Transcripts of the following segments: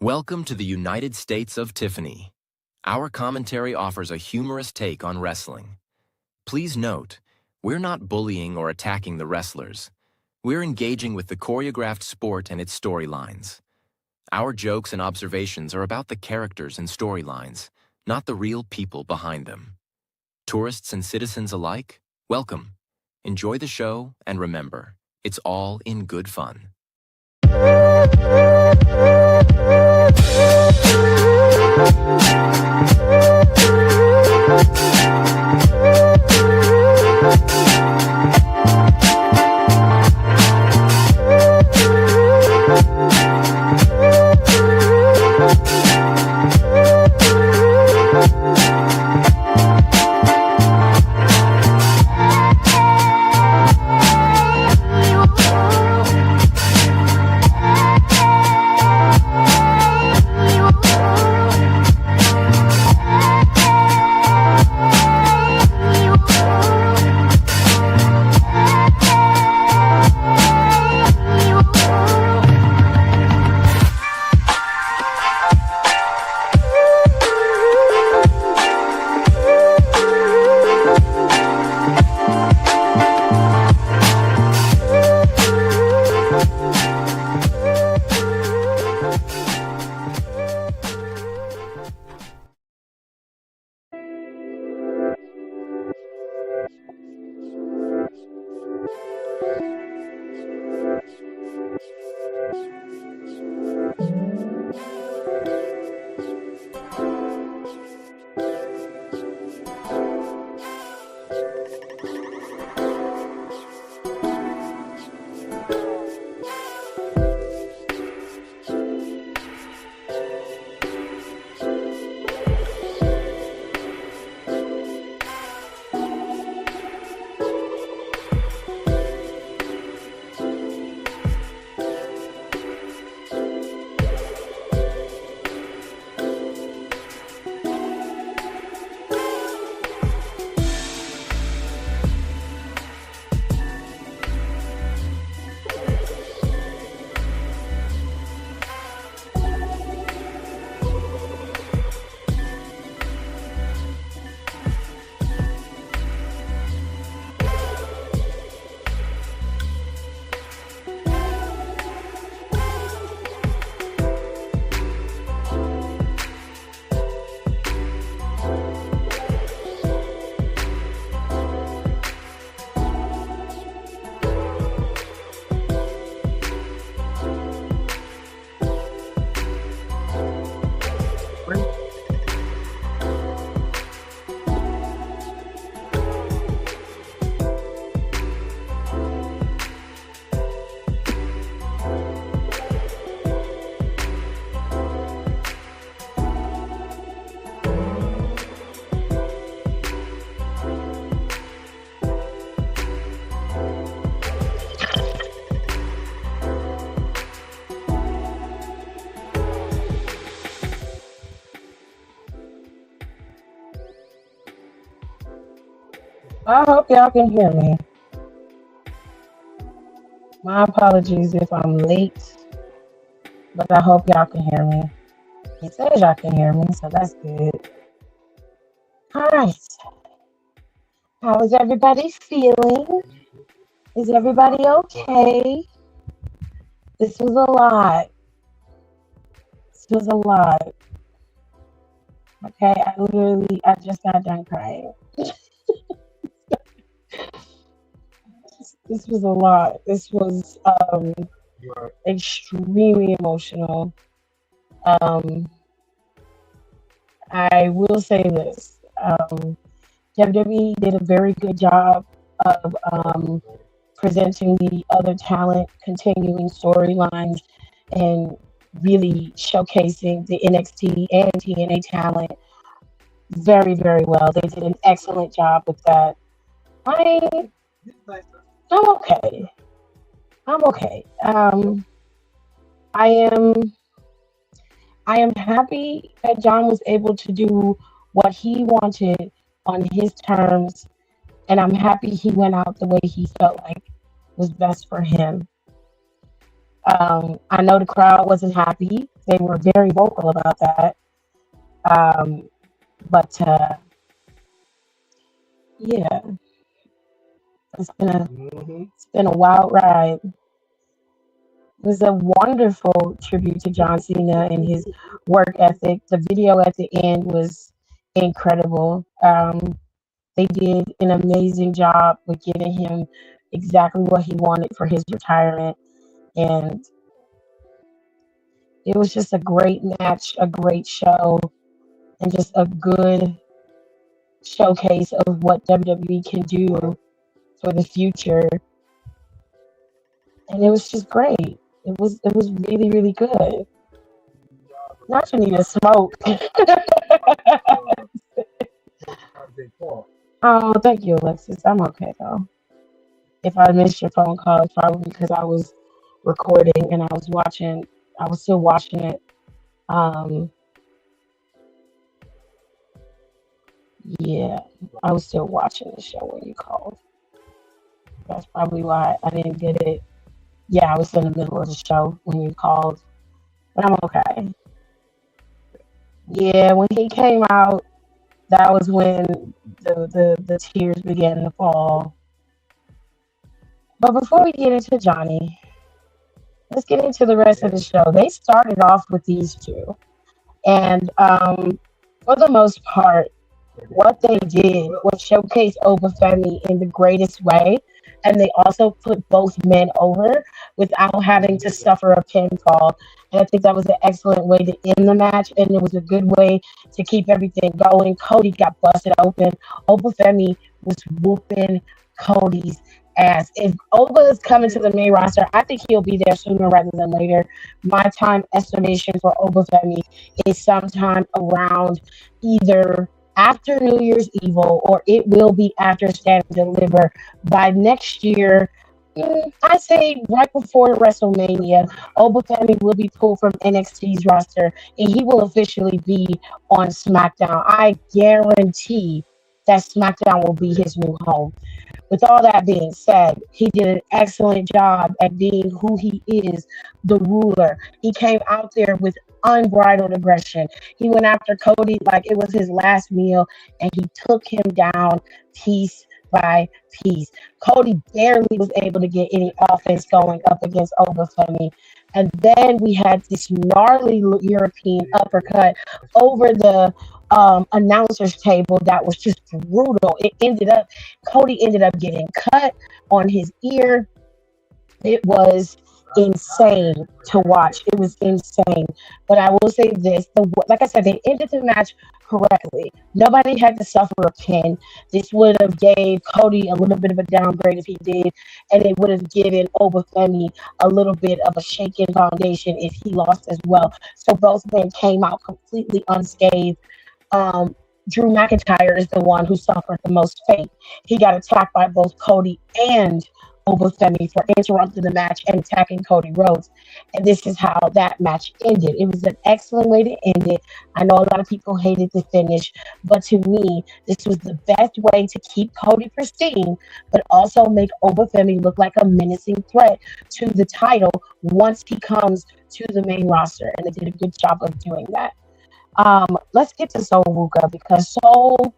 Welcome to the United States of Tiffany. Our commentary offers a humorous take on wrestling. Please note, we're not bullying or attacking the wrestlers. We're engaging with the choreographed sport and its storylines. Our jokes and observations are about the characters and storylines, not the real people behind them. Tourists and citizens alike, welcome. Enjoy the show, and remember, it's all in good fun. I hope y'all can hear me. My apologies if I'm late, but I hope y'all can hear me. It says y'all can hear me, so that's good. All right. How is everybody feeling? Is everybody okay? This was a lot. Okay, I just got done crying. This was a lot. This was extremely emotional. I will say this. WWE did a very good job of presenting the other talent, continuing storylines, and really showcasing the NXT and TNA talent very, very well. They did an excellent job with that. I'm okay. I am happy that John was able to do what he wanted on his terms, and I'm happy he went out the way he felt like was best for him. I know the crowd wasn't happy. they were very vocal about that. But yeah, it's been a wild ride. It was a wonderful tribute to John Cena and his work ethic. The video at the end was incredible. They did an amazing job with giving him exactly what he wanted for his retirement. And it was just a great match, a great show, and just a good showcase of what WWE can do for the future. And it was just great. It was really, really good. Not you need to smoke. Oh, thank you, Alexis. I'm okay though. If I missed your phone call, it's probably because I was recording and I was still watching it. Um, yeah, I was still watching the show when you called. That's probably why I didn't get it. Yeah, I was in the middle of the show when you called, but I'm okay. Yeah, when he came out, that was when the tears began to fall. But before we get into Johnny, let's get into the rest of the show. They started off with these two, and for the most part, what they did was showcase Obafemi in the greatest way, and they also put both men over without having to suffer a pinfall. And I think that was an excellent way to end the match, and it was a good way to keep everything going. Cody got busted open. Obafemi was whooping Cody's ass. If Oba is coming to the main roster, I think he'll be there sooner rather than later. My time estimation for Obafemi is sometime around either after New Year's Evil, or it will be after Stand and Deliver by next year. I say right before WrestleMania, Obafemi will be pulled from NXT's roster and he will officially be on SmackDown. I guarantee that SmackDown will be his new home. With all that being said, he did an excellent job at being who he is, the ruler. He came out there with unbridled aggression. He went after Cody like it was his last meal, and he took him down piece by piece. Cody barely was able to get any offense going up against Obafemi. And then we had this gnarly European uppercut over the announcer's table that was just brutal. Cody ended up getting cut on his ear. It was insane to watch. It was insane. But I will say this: like I said, they ended the match correctly. Nobody had to suffer a pin. This would have gave Cody a little bit of a downgrade if he did, and it would have given Obafemi a little bit of a shaken foundation if he lost as well. So both men came out completely unscathed. Drew McIntyre is the one who suffered the most fate. He got attacked by both Cody and Obafemi for interrupting the match and attacking Cody Rhodes. And this is how that match ended. It was an excellent way to end it. I know a lot of people hated the finish, but to me, this was the best way to keep Cody pristine, but also make Obafemi look like a menacing threat to the title once he comes to the main roster. And they did a good job of doing that. Let's get to Soul Ruka because Soul,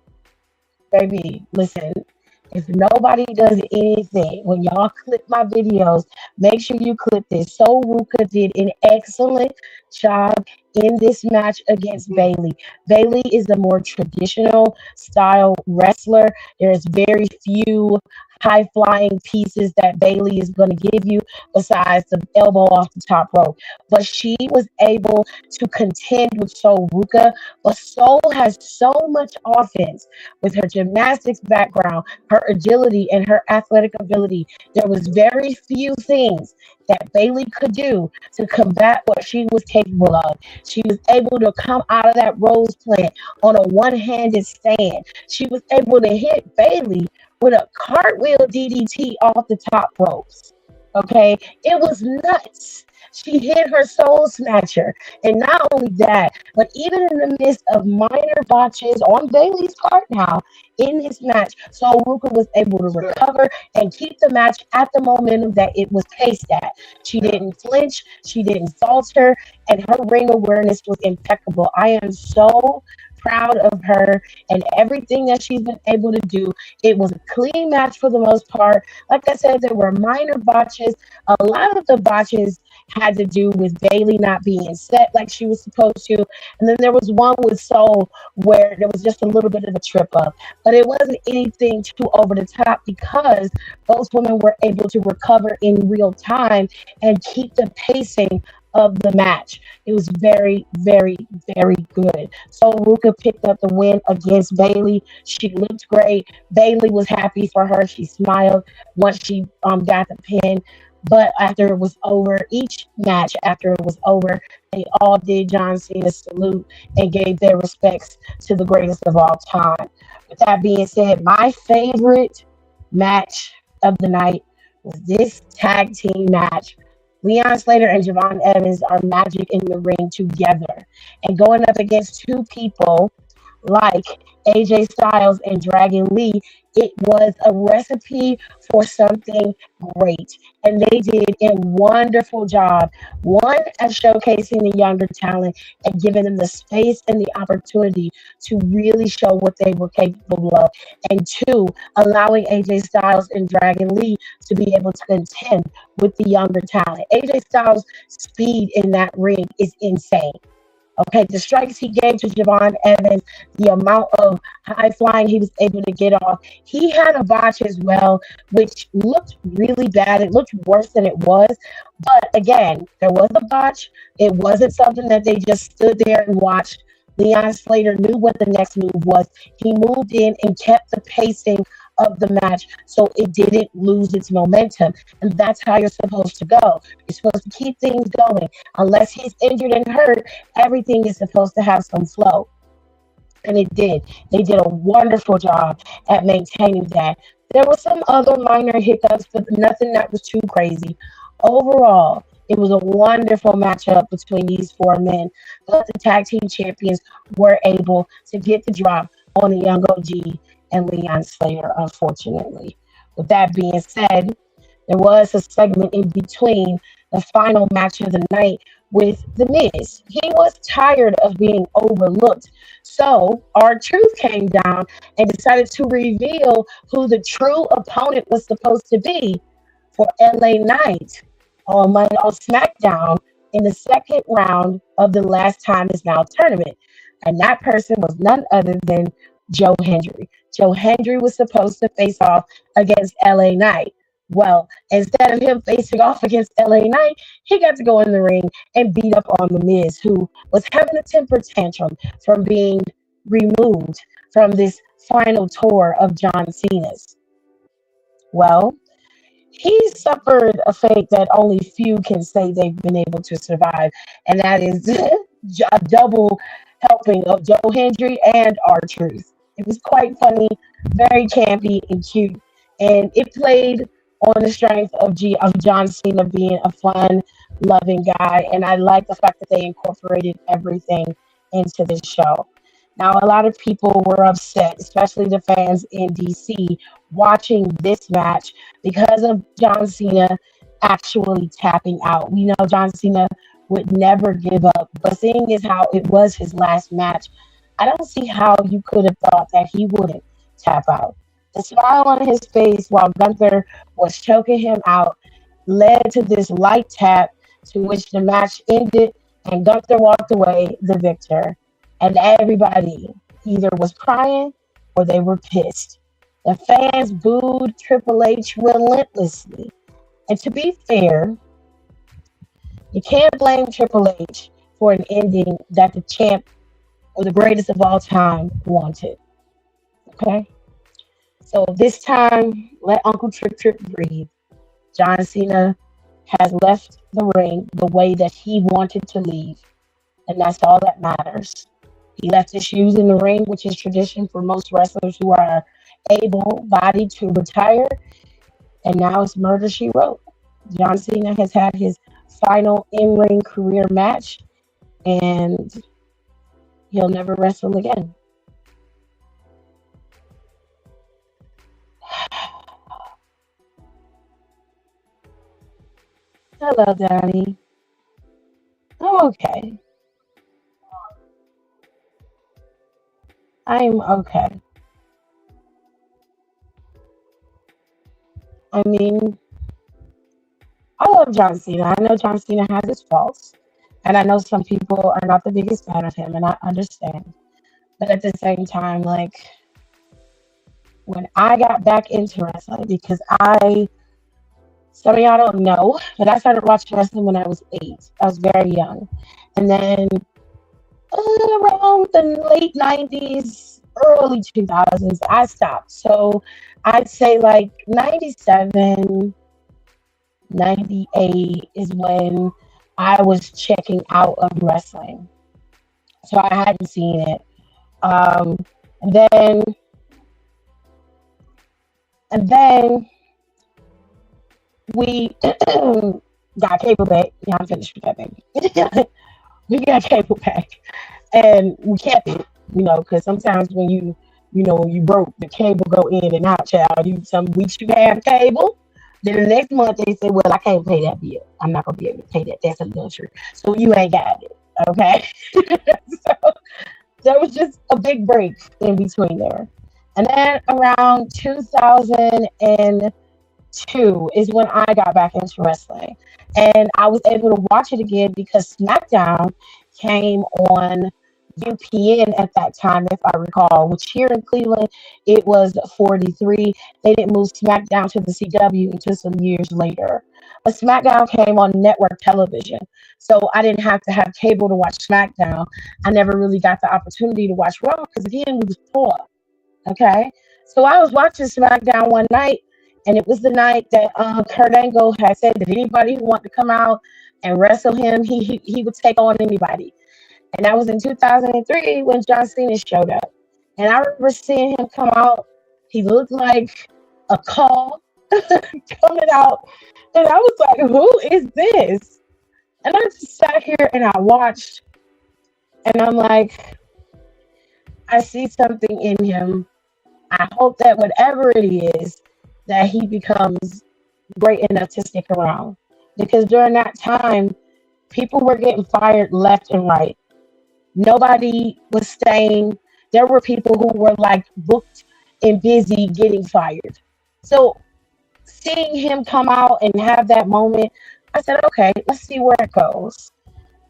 baby, listen, if nobody does anything, when y'all clip my videos, make sure you clip this. Soul Ruka did an excellent job in this match against Bayley. Bayley is a more traditional style wrestler. There's very few high-flying pieces that Bayley is going to give you besides the elbow off the top rope. But she was able to contend with Soul Ruka. But Soul has so much offense with her gymnastics background, her agility, and her athletic ability. There was very few things that Bayley could do to combat what she was capable of. She was able to come out of that rose plant on a one-handed stand. She was able to hit Bayley with a cartwheel DDT off the top ropes. Okay, it was nuts. She hit her soul snatcher. And not only that, but even in the midst of minor botches on Bailey's part now in this match, so Ruka was able to recover and keep the match at the momentum that it was paced at. She didn't flinch, she didn't falter, and her ring awareness was impeccable. I am so proud of her and everything that she's been able to do. It was a clean match for the most part. Like I said, there were minor botches. A lot of the botches had to do with Bailey not being set like she was supposed to. And then there was one with Soul where there was just a little bit of a trip up. But it wasn't anything too over the top because those women were able to recover in real time and keep the pacing of the match. It was very, very, very good. So Ruka picked up the win against Bailey. She looked great. Bailey was happy for her. She smiled once she got the pin. But after it was over, each match after it was over, they all did John Cena's salute and gave their respects to the greatest of all time. With that being said, my favorite match of the night was this tag team match. Leon Slater and Javon Evans are magic in the ring together. And going up against two people like AJ Styles and Dragon Lee, it was a recipe for something great. And they did a wonderful job. One, at showcasing the younger talent and giving them the space and the opportunity to really show what they were capable of. And two, allowing AJ Styles and Dragon Lee to be able to contend with the younger talent. AJ Styles' speed in that ring is insane. Okay, the strikes he gave to Javon Evans, the amount of high flying he was able to get off. He had a botch as well, which looked really bad. It looked worse than it was. But again, there was a botch. It wasn't something that they just stood there and watched. Leon Slater knew what the next move was. He moved in and kept the pacing of the match so it didn't lose its momentum. And that's how you're supposed to go. You're supposed to keep things going. Unless he's injured and hurt, everything is supposed to have some flow. And it did. They did a wonderful job at maintaining that. There were some other minor hiccups, but nothing that was too crazy. Overall, it was a wonderful matchup between these four men, but the tag team champions were able to get the drop on the young OG and Leon Slater, unfortunately. With that being said, there was a segment in between the final match of the night with The Miz. He was tired of being overlooked. So R-Truth came down and decided to reveal who the true opponent was supposed to be for LA Knight on SmackDown in the second round of the Last Time Is Now tournament. And that person was none other than Joe Hendry. Joe Hendry was supposed to face off against LA Knight. Well, instead of him facing off against LA Knight, he got to go in the ring and beat up on The Miz, who was having a temper tantrum from being removed from this final tour of John Cena's. Well, he suffered a fate that only few can say they've been able to survive, and that is a double helping of Joe Hendry and R-Truth. It was quite funny, very campy and cute, and it played on the strength of John Cena being a fun, loving guy, and I like the fact that they incorporated everything into this show. Now, a lot of people were upset, especially the fans in DC, watching this match because of John Cena actually tapping out. We know John Cena would never give up, but seeing as how it was his last match, I don't see how you could have thought that he wouldn't tap out. The smile on his face while Gunther was choking him out led to this light tap to which the match ended and Gunther walked away the victor. And everybody either was crying or they were pissed. The fans booed Triple H relentlessly. And to be fair, you can't blame Triple H for an ending that the champ or the greatest of all time wanted. Okay? So this time, let Uncle Trip Trip breathe. John Cena has left the ring the way that he wanted to leave. And that's all that matters. He left his shoes in the ring, which is tradition for most wrestlers who are able-bodied to retire. And now it's murder, she wrote. John Cena has had his final in-ring career match, and he'll never wrestle again. Hello, Daddy. I'm okay. I'm okay. I mean, I love John Cena. I know John Cena has his faults, and I know some people are not the biggest fan of him, and I understand. But at the same time, like when I got back into wrestling, because some of y'all don't know, but I started watching wrestling when I was 8. I was very young, and then around the late 90s, early 2000s, I stopped. So I'd say like 97, 98 is when I was checking out of wrestling. So I hadn't seen it. Um, and then, and then we got cable back. Yeah, I'm finished with that baby. We got cable back, and we kept it. Because sometimes when you broke, the cable go in and out, child. Some weeks you have cable, then the next month they say, well, I can't pay that bill. I'm not gonna be able to pay that. That's a luxury. So you ain't got it. Okay. So there was just a big break in between there. And then around 2002 is when I got back into wrestling. And I was able to watch it again because SmackDown came on UPN at that time, if I recall, which here in Cleveland, it was 43. They didn't move SmackDown to the CW until some years later. But SmackDown came on network television. So I didn't have to have cable to watch SmackDown. I never really got the opportunity to watch Raw because, again, we was poor. Okay. So I was watching SmackDown one night, and it was the night that Kurt Angle had said that anybody who wanted to come out and wrestle him, he would take on anybody. And that was in 2003 when John Cena showed up. And I remember seeing him come out. He looked like a call coming out. And I was like, who is this? And I just sat here and I watched. And I'm like, I see something in him. I hope that whatever it is, that he becomes great enough to stick around. Because during that time, people were getting fired left and right. Nobody was staying. There were people who were like booked and busy getting fired. So seeing him come out and have that moment, I said, okay, let's see where it goes.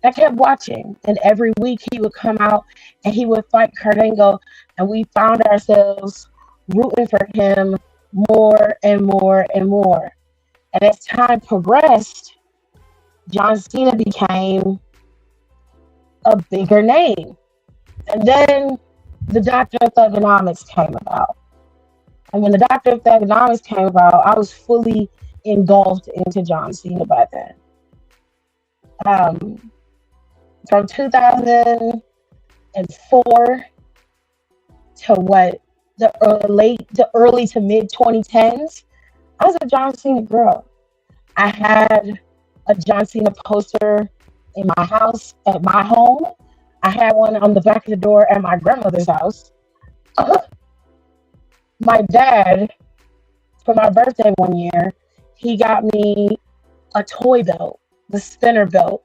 I kept watching, and every week he would come out and he would fight Kurt Angle, and we found ourselves rooting for him more and more and more. And as time progressed, John Cena became a bigger name. And then the Doctor of Thugonomics came about. And when the Doctor of Thugonomics came about, I was fully engulfed into John Cena by then. Um, from 2004 to the early to mid 2010s, I was a John Cena girl. I had a John Cena poster in my house at my home. I had one on the back of the door at my grandmother's house. My dad, for my birthday one year, he got me a toy belt, the spinner belt.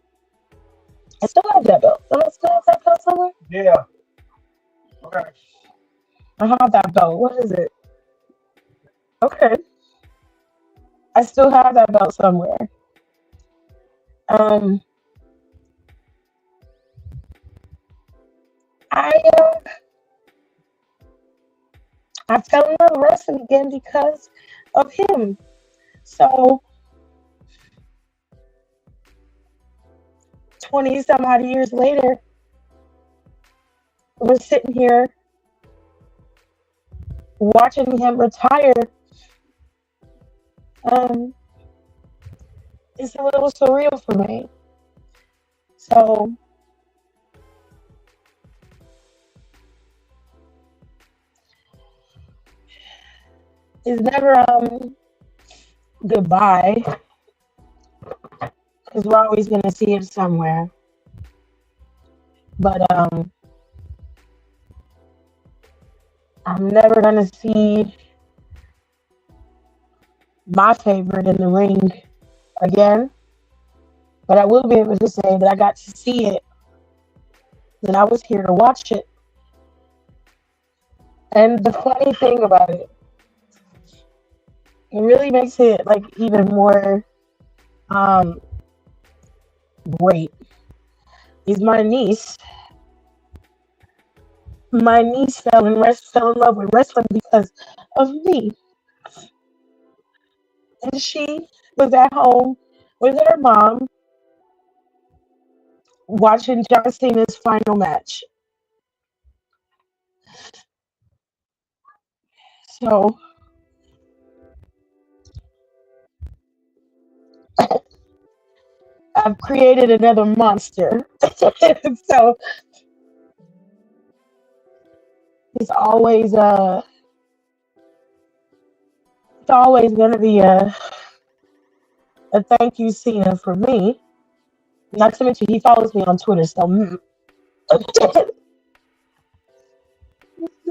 I still have that belt. Don't I still have that belt somewhere? Yeah. Okay. I have that belt. What is it? Okay. I still have that belt somewhere. Um, I I fell in love with wrestling again because of him. So 20 some odd years later, we're sitting here watching him retire. Um, it's a little surreal for me. So it's never goodbye. because we're always gonna see it somewhere. But I'm never gonna see my favorite in the ring again. But I will be able to say that I got to see it, that I was here to watch it. And the funny thing about it, it really makes it like even more um great, is my niece. My niece fell in love with wrestling because of me. And she was at home with her mom watching John Cena's final match. So I've created another monster. So it's always gonna be a thank you Cena for me. Not to mention he follows me on Twitter, so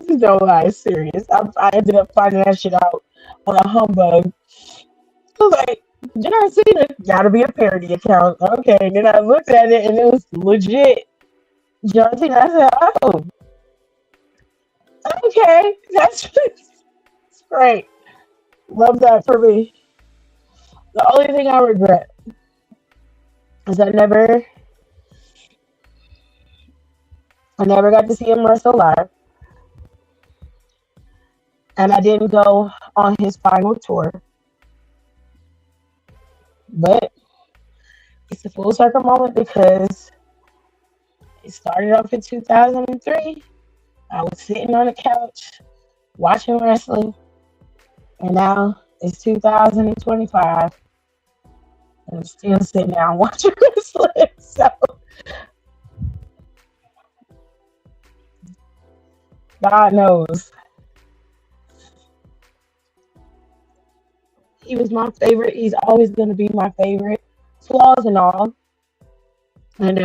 no lie, serious. I ended up finding that shit out on a humbug. I was like, John Cena gotta be a parody account. Okay, and then I looked at it and it was legit John Cena. I said, oh, okay, that's great. Love that for me. The only thing I regret is I never got to see him wrestle live, and I didn't go on his final tour. But it's a full circle moment because it started off in 2003. I was sitting on the couch watching wrestling, and now it's 2025, and I'm still sitting down watching wrestling. So God knows. He was my favorite. He's always going to be my favorite, flaws and all. And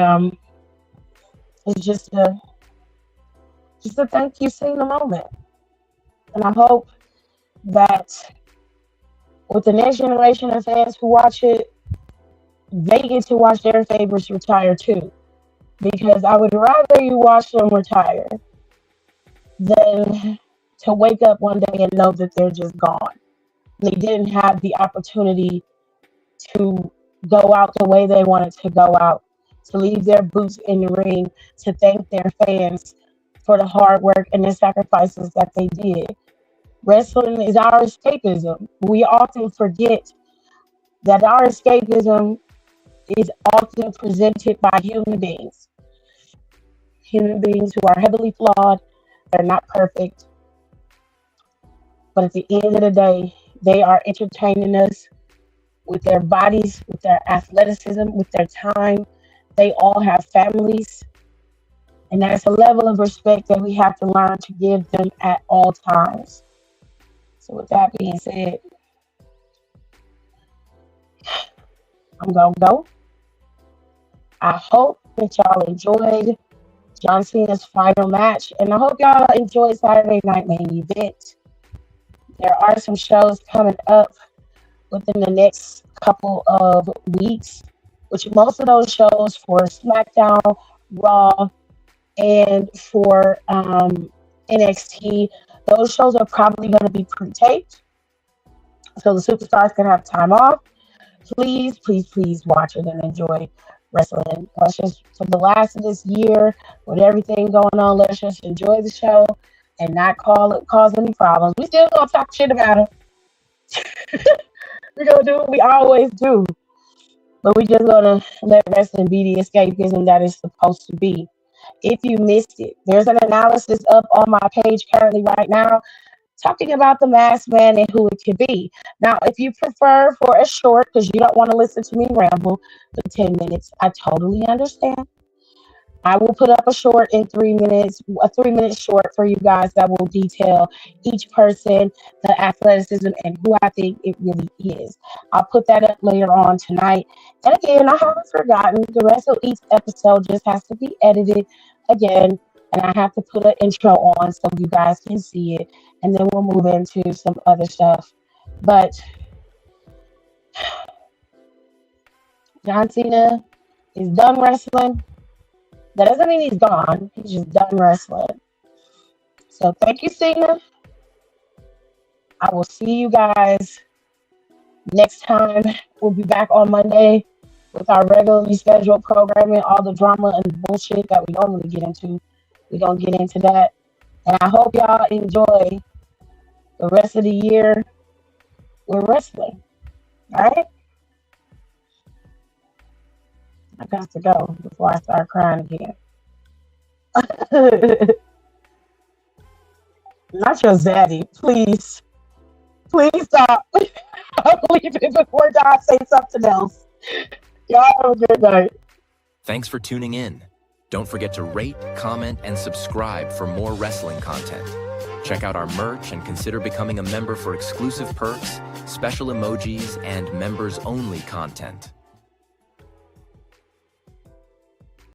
it's just a thank you scene a moment. And I hope that with the next generation of fans who watch it, they get to watch their favorites retire too. Because I would rather you watch them retire than to wake up one day and know that they're just gone. They didn't have the opportunity to go out the way they wanted to go out, to leave their boots in the ring, to thank their fans for the hard work and the sacrifices that they did. Wrestling is our escapism. We often forget that our escapism is often presented by human beings who are heavily flawed, they're not perfect, but at the end of the day, they are entertaining us with their bodies, with their athleticism, with their time. They all have families, and that's a level of respect that we have to learn to give them at all times. So with that being said, I'm going to go. I hope that y'all enjoyed John Cena's final match, and I hope y'all enjoyed Saturday Night Main Event. There are some shows coming up within the next couple of weeks, which most of those shows for SmackDown, Raw, and for NXT, those shows are probably going to be pre-taped, so the superstars can have time off. Please, please, please watch it and enjoy wrestling. Let's just, for the last of this year, with everything going on, let's just enjoy the show and not cause any problems. We still gonna talk shit about it. We're gonna do what we always do, but we just gonna let wrestling be the escapism that it's supposed to be. If you missed it, there's an analysis up on my page currently right now talking about the Masked Man and who it could be. Now, if you prefer for a short, because you don't want to listen to me ramble for 10 minutes, I totally understand. I will put up a short in 3 minutes, a 3 minute short for you guys that will detail each person, the athleticism, and who I think it really is. I'll put that up later on tonight. And again, I haven't forgotten the rest of each episode just has to be edited again. And I have to put an intro on so you guys can see it. And then we'll move into some other stuff. But John Cena is done wrestling. That doesn't mean he's gone. He's just done wrestling. So thank you, Cena. I will see you guys next time. We'll be back on Monday with our regularly scheduled programming, all the drama and bullshit that we normally get into. We're going to get into that. And I hope y'all enjoy the rest of the year with wrestling. All right? I got to go before I start crying again. Not your zaddy, please. Please stop. I'm leaving before God say something else. Y'all have a good night. Thanks for tuning in. Don't forget to rate, comment, and subscribe for more wrestling content. Check out our merch and consider becoming a member for exclusive perks, special emojis, and members-only content.